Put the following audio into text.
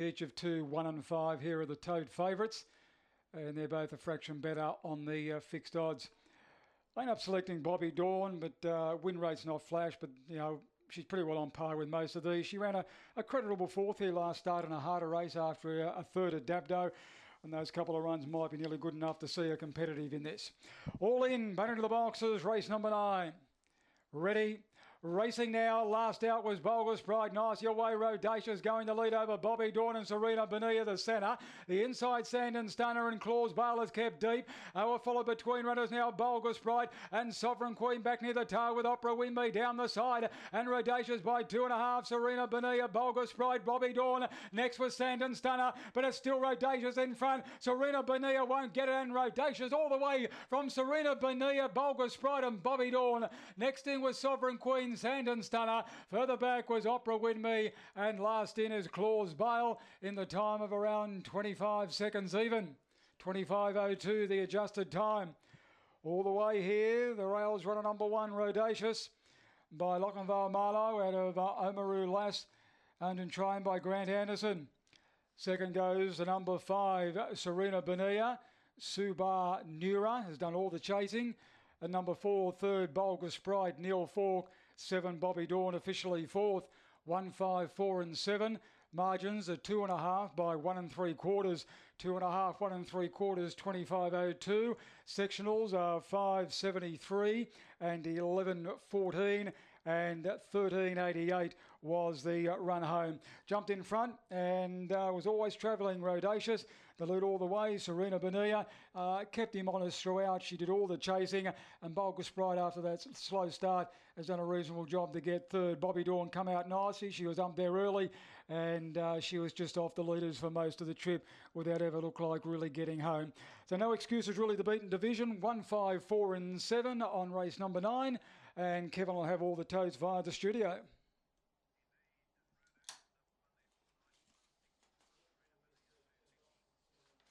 Each of 2, 1 and 5 here are the Toad favourites, and they're both a fraction better on the fixed odds. I end up selecting Bobby Dawn, but win rate's not flash, but she's pretty well on par with most of these. She ran a creditable fourth here last start in a harder race after a third at Dabdo, and those couple of runs might be nearly good enough to see her competitive in this. All in, but into the boxes, race number 9. Ready, racing now. Last out was Bulgus Pride. Nice your way. Rodacious going to lead over Bobby Dawn and Serena Bonilla, the centre. The inside Sand and Stunner and Claus Bale is kept deep. We're followed between runners now. Bulgus Pride and Sovereign Queen back near the tail with Opera Winby down the side. And Rodacious by 2.5. Serena Bonilla, Bulgus Pride, Bobby Dawn. Next was Sand and Stunner, but it's still Rodacious in front. Serena Bonilla won't get it, and Rodacious all the way from Serena Bonilla, Bulgus Pride and Bobby Dawn. Next in was Sovereign Queen, Sand and Stunner. Further back was Opera Winby, and last in is Claus Bale in the time of around 25 seconds even. 25.02 the adjusted time. All the way here, the rails runner number 1, Rodacious, by Lochinvale Marlowe out of Oamaru Lass, owned and trained by Grant Anderson. Second goes the number 5, Serena Bonilla. Subar Nura has done all the chasing. And number 4, third, Bulgus Pride, Neil Falk. 7, Bobby Dawn, officially fourth. 1, 5, 4 and 7. Margins are 2.5 by 1 3/4. 2.5, 1 3/4, 25.02. Sectionals are 5.73 and 11.14. And 13.88 was the run home. Jumped in front and was always travelling Rodacious. The lead all the way. Serena Bonilla kept him honest throughout. She did all the chasing. And Bulgus Pride, after that slow start, has done a reasonable job to get third. Bobby Dawn come out nicely. She was up there early, and she was just off the leaders for most of the trip without ever look like really getting home. So no excuses really to beat in division. 1, 5, 4 and 7 on race number 9. And Kevin will have all the toads via the studio.